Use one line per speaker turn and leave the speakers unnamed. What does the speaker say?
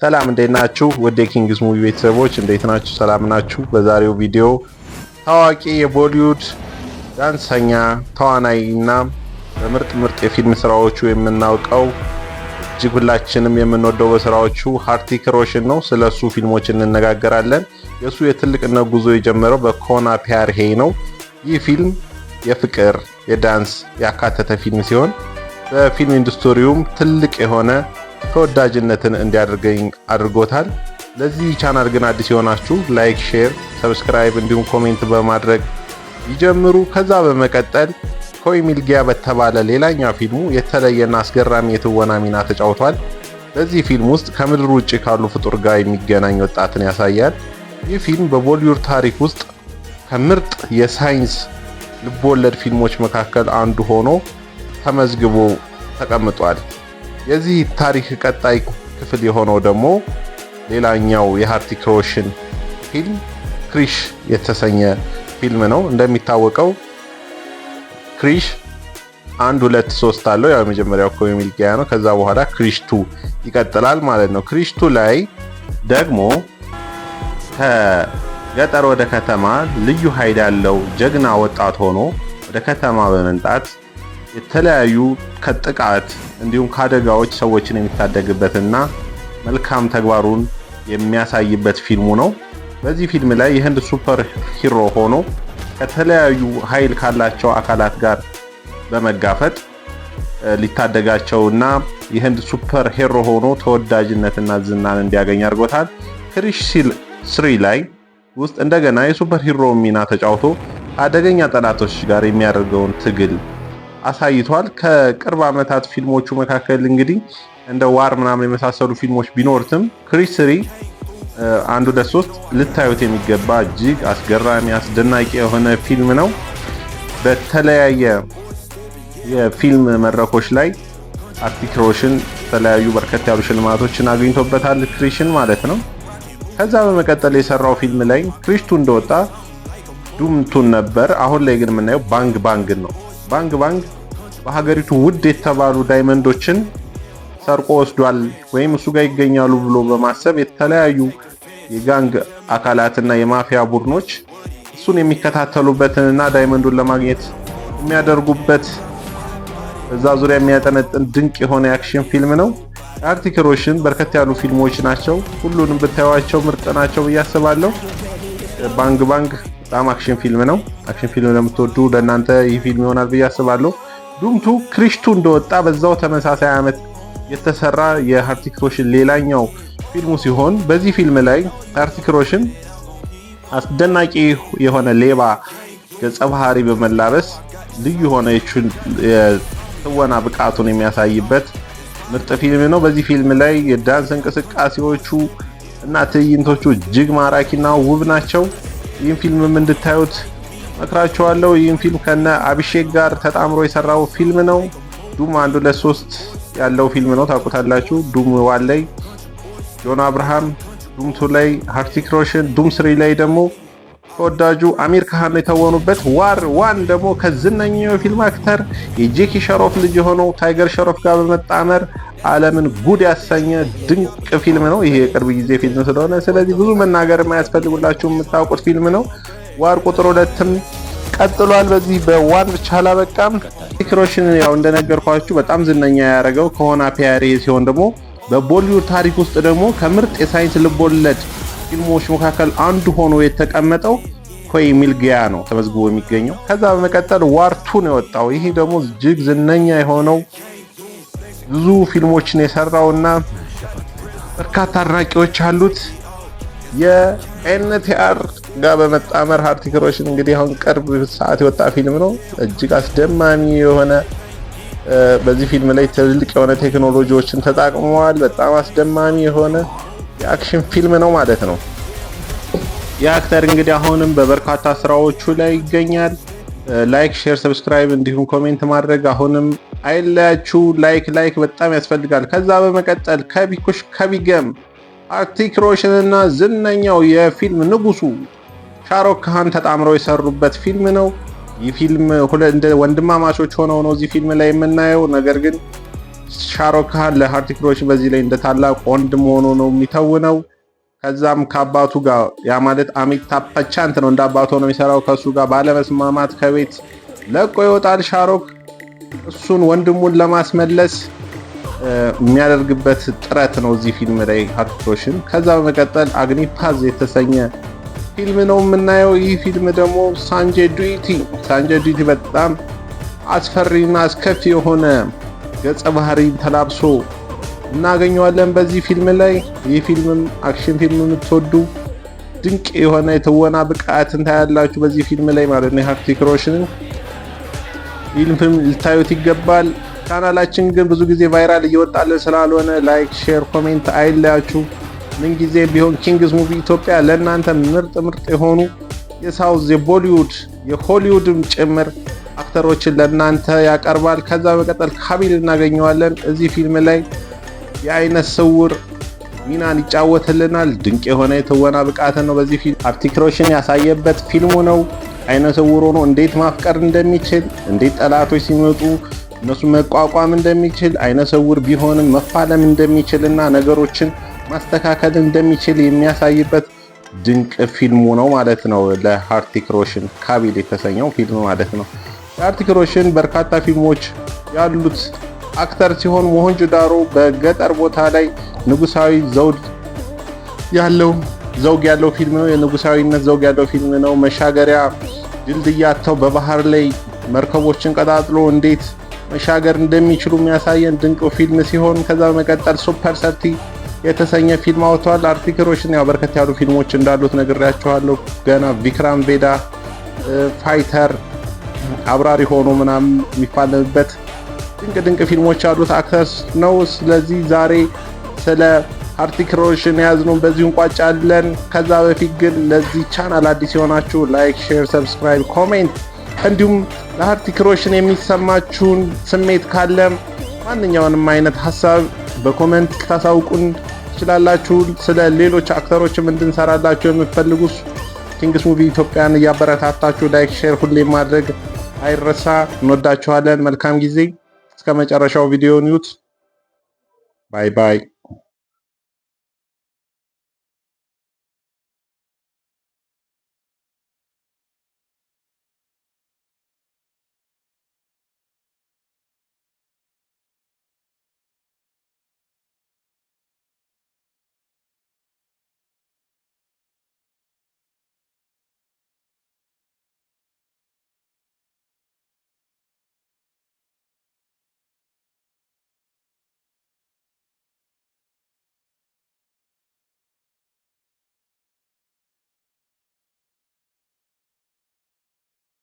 ሰላም እንዴት ናችሁ? ወደ ኪንግስ ሙቪ ቤተሰቦች እንዴት ናችሁ? ሰላም ናችሁ? በዛሬው ቪዲዮ ታዋቂ የቦሊውድ ዳንሰኛ ተዋናይ እና በምርጥ የፊልም ስራዎቹ የምናውቀው እጅግ ሁላችንም የምንወደው በስራዎቹ ሃርቲክ ሮሽን ነው። ስለሱ ፊልሞች እንነጋገራለን። የሱ የትልቅነት ጉዞ የጀመረው በኮና ፒያር ሄይ ነው። ይህ ፊልም የፍቅር የዳንስ ያካተተ ፊልም ሲሆን በፊልም ኢንዱስትሪውም ትልቅ የሆነ ተወዳጅነትን እንዲያደርገኝ አድርጎታል። ለዚህ ቻናል ግን አዲስ የሆናችሁ ላይክ፣ ሼር፣ ሰብስክራይብ እንዲሁም ኮሜንት በማድረግ ይጀምሩ። ከዛ በመቀጠል ኮይ ሚልጊያ በተባለ ሌላኛ ፊልሙ የተለየና አስገራሚ የትወና ሚና ተጫውቷል። በዚህ ፊልም ውስጥ ከምድር ውጭ ካሉ ፍጡር ጋር የሚገናኝ ወጣትን ያሳያል። ይህ ፊልም በቦሊውድ ታሪክ ውስጥ ከምርጥ የሳይንስ ልቦለድ ፊልሞች መካከል አንዱ ሆኖ ተመዝግቦ ተቀምጧል። የዚህ ታሪክ ቀጣይ ክፍል የሆነው ደግሞ ሌላኛው የሃርቲክ ሮሽን ፊልም ክሪሽ የተሰኘ ፊልም ነው። እንደሚታወቀው ክሪሽ 1 2 3 አለው። ያው የመጀመሪያው ኮይ ሚልጊያ ነው። ከዛ በኋላ ክሪሽ 2 ይቀጥላል ማለት ነው። ክሪሽ 2 ላይ ደግሞ ከገጠር ወደ ከተማ ልዩ ኃይል ያለው ጀግና ወጣት ሆኖ ወደ ከተማ በመምጣት የተለያዩ ከጥቃት እንዲሁም ከአደጋዎች ሰዎችን የሚታደግበትና መልካም ተግባሩን የሚያሳይበት ፊልሙ ነው። በዚህ ፊልም ላይ የህንድ ሱፐር ሂሮ ሆኖ ከተለያዩ ኃይል ካላቸው አካላት ጋር በመጋፈጥ ሊታደጋቸውና የህንድ ሱፐር ሂሮ ሆኖ ተወዳጅነትና ዝናን እንዲያገኝ አድርጎታል። ክሪሽ 3 ላይ ውስጥ እንደገና የሱፐር ሂሮ ሚና ተጫውቶ አደገኛ ጠላቶች ጋር የሚያደርገውን ትግል አሳይቷል። ከቅርብ ዓመታት ፊልሞቹ መካከል እንግዲህ እንደ ዋር ምናምን የመሳሰሉ ፊልሞች ቢኖርትም ክሪሽ 3 1 2 3 ልታዩት የሚገባ እጅግ አስገራሚ አስደናቂ የሆነ ፊልም ነው። በተለያየ የፊልም መድረኮች ላይ ሃርቲክ ሮሽን የተለያዩ በርከት ያሉ ሽልማቶችን አግኝቶበታል፣ ክሪሽን ማለት ነው። ከዛ በመቀጠል የሰራው ፊልም ላይ ክሪሽ 2 እንደወጣ ዱም 2 ነበር። አሁን ላይ ግን የምናየው ባንግ ባንግ ነው። ባንግ ባንግ በሀገሪቱ ውድ የተባሉ ዳይመንዶችን ሰርቆ ወስዷል ወይም እሱ ጋር ይገኛሉ ብሎ በማሰብ የተለያዩ የጋንግ አካላትና የማፊያ ቡድኖች እሱን የሚከታተሉበትንና ዳይመንዱን ለማግኘት የሚያደርጉበት በዛ ዙሪያ የሚያጠነጥን ድንቅ የሆነ የአክሽን ፊልም ነው። ሃርቲክ ሮሽን በርከት ያሉ ፊልሞች ናቸው። ሁሉንም ብታዩዋቸው ምርጥ ናቸው ብዬ አስባለሁ። ባንግ ባንግ በጣም አክሽን ፊልም ነው። አክሽን ፊልም ለምትወዱ ለእናንተ ይህ ፊልም ይሆናል ብዬ አስባለሁ። ዱም 2 ክሪሽ 2 እንደወጣ በዛው ተመሳሳይ ዓመት የተሰራ የሃርቲክ ሮሽን ሌላኛው ፊልሙ ሲሆን በዚህ ፊልም ላይ ሃርቲክ ሮሽን አስደናቂ የሆነ ሌባ ገጸ ባህሪ በመላበስ ልዩ የሆነ የትወና ብቃቱን የሚያሳይበት ምርጥ ፊልም ነው። በዚህ ፊልም ላይ የዳንስ እንቅስቃሴዎቹ እና ትዕይንቶቹ እጅግ ማራኪና ውብ ናቸው። ይህን ፊልም እንድታዩት መክራችኋለሁ። ይህን ፊልም ከነ አቢሼክ ጋር ተጣምሮ የሰራው ፊልም ነው። ዱም 1 2 3 ያለው ፊልም ነው፣ ታውቁታላችሁ። ዱም 1 ላይ ጆን አብርሃም፣ ዱም 2 ላይ ሃርቲክ ሮሽን፣ ዱም 3 ላይ ደግሞ ተወዳጁ አሚር ካህን የተወኑበት ዋር 1 ደግሞ ከዝነኛው የፊልም አክተር የጄኪ ሸሮፍ ልጅ የሆነው ታይገር ሸሮፍ ጋር በመጣመር ዓለምን ጉድ ያሰኘ ድንቅ ፊልም ነው። ይሄ የቅርብ ጊዜ ፊልም ስለሆነ ስለዚህ ብዙ መናገር የማያስፈልጉላችሁ የምታውቁት ፊልም ነው። ዋር ቁጥር 2ም ቀጥሏል። በዚህ በዋን ብቻ አላበቃም። ሃርቲክ ሮሽን ያው እንደነገርኳችሁ በጣም ዝነኛ ያደረገው ኮና ፒያር ሄይ ሲሆን ደግሞ በቦሊውድ ታሪክ ውስጥ ደግሞ ከምርጥ የሳይንስ ልቦለድ ፊልሞች መካከል አንዱ ሆኖ የተቀመጠው ኮይ ሚልጊያ ነው ተመዝግቦ የሚገኘው። ከዛ በመቀጠል ዋር 2 ነው የወጣው። ይሄ ደግሞ እጅግ ዝነኛ የሆነው ብዙ ፊልሞችን የሰራውና በርካታ አድናቂዎች አሉት የኤንቲአር ጋር በመጣመር ሃርቲክ ሮሽን እንግዲህ አሁን ቅርብ ሰዓት የወጣ ፊልም ነው። እጅግ አስደማሚ የሆነ በዚህ ፊልም ላይ ትልቅ የሆነ ቴክኖሎጂዎችን ተጠቅመዋል። በጣም አስደማሚ የሆነ የአክሽን ፊልም ነው ማለት ነው። የአክተር እንግዲህ አሁንም በበርካታ ስራዎቹ ላይ ይገኛል። ላይክ፣ ሼር፣ ሰብስክራይብ እንዲሁም ኮሜንት ማድረግ አሁንም አይለያችሁ። ላይክ በጣም ያስፈልጋል። ከዛ በመቀጠል ከቢኩሽ ከቢገም ሃርቲክ ሮሽን እና ዝነኛው የፊልም ንጉሱ ሻሮክ ካን ተጣምረው የሰሩበት ፊልም ነው። ይህ ፊልም እንደ ወንድማማቾች ሆነው ነው እዚህ ፊልም ላይ የምናየው። ነገር ግን ሻሮክ ካን ለሃርቲክ ሮሽን በዚህ ላይ እንደ ታላቅ ወንድም ሆኖ ነው የሚተውነው። ከዛም ከአባቱ ጋር ያ ማለት አሚታብ በቻንት ነው እንደ አባቱ ነው የሚሰራው። ከሱ ጋር ባለመስማማት ከቤት ለቆ ይወጣል ሻሮክ። እሱን ወንድሙን ለማስመለስ የሚያደርግበት ጥረት ነው እዚህ ፊልም ላይ ሃርቲክ ሮሽን። ከዛ በመቀጠል አግኒፓዝ የተሰኘ ፊልም ነው የምናየው። ይህ ፊልም ደግሞ ሳንጄይ ዱቲ በጣም አስፈሪና አስከፊ የሆነ ገጸ ባህሪ ተላብሶ እናገኘዋለን በዚህ ፊልም ላይ። ይህ ፊልምም አክሽን ፊልም የምትወዱ ድንቅ የሆነ የትወና ብቃትን ታያላችሁ በዚህ ፊልም ላይ ማለት ነው። ሃርቲክ ሮሽንን ፊልም ልታዩት ይገባል። ቻናላችን ግን ብዙ ጊዜ ቫይራል እየወጣልን ስላልሆነ ላይክ፣ ሼር፣ ኮሜንት አይለያችሁ። ምን ጊዜ ቢሆን ኪንግስ ሙቪ ኢትዮጵያ ለእናንተ ምርጥ የሆኑ የሳውዝ የቦሊውድ የሆሊውድም ጭምር አክተሮችን ለእናንተ ያቀርባል። ከዛ በመቀጠል ካቢል እናገኘዋለን እዚህ ፊልም ላይ የአይነ ስውር ሚናን ይጫወትልናል። ድንቅ የሆነ የትወና ብቃትን ነው በዚህ ፊልም ሃርቲክ ሮሽን ያሳየበት ፊልሙ ነው። አይነ ስውር ሆኖ እንዴት ማፍቀር እንደሚችል፣ እንዴት ጠላቶች ሲመጡ እነሱ መቋቋም እንደሚችል፣ አይነ ስውር ቢሆንም መፋለም እንደሚችልና ነገሮችን ማስተካከል እንደሚችል የሚያሳይበት ድንቅ ፊልሙ ነው ማለት ነው። ለሃርቲክ ሮሽን ካቢል የተሰኘው ፊልም ማለት ነው። ሃርቲክ ሮሽን በርካታ ፊልሞች ያሉት አክተር ሲሆን ሞሄንጆዳሮ በገጠር ቦታ ላይ ንጉሳዊ ዘውግ ያለው ፊልም ነው። የንጉሳዊነት ዘውግ ያለው ፊልም ነው። መሻገሪያ ድልድይ አጥተው በባህር ላይ መርከቦችን ቀጣጥሎ እንዴት መሻገር እንደሚችሉ የሚያሳየን ድንቅ ፊልም ሲሆን ከዛ በመቀጠል ሱፐር ሰርቲ የተሰኘ ፊልም አውጥቷል። ሃርቲክ ሮሽን ያው በርከት ያሉ ፊልሞች እንዳሉት ነግሬያችኋለሁ። ገና ቪክራም ቬዳ ፋይተር አብራሪ ሆኖ ምናምን የሚፋለምበት ድንቅ ፊልሞች ያሉት አክተር ነው። ስለዚህ ዛሬ ስለ ሃርቲክ ሮሽን ያዝነው በዚሁ እንቋጫለን። ከዛ በፊት ግን ለዚህ ቻናል አዲስ የሆናችሁ ላይክ፣ ሼር፣ ሰብስክራይብ፣ ኮሜንት እንዲሁም ለሃርቲክ ሮሽን የሚሰማችሁን ስሜት ካለ ማንኛውንም አይነት ሀሳብ በኮሜንት ታሳውቁን ትችላላችሁ። ስለ ሌሎች አክተሮችም እንድንሰራላችሁ የምትፈልጉ ኪንግስ ሙቪ ኢትዮጵያን እያበረታታችሁ ላይክ፣ ሼር ሁሌም ማድረግ አይረሳ። እንወዳችኋለን። መልካም ጊዜ። እስከ መጨረሻው ቪዲዮን ይዩት። ባይ ባይ።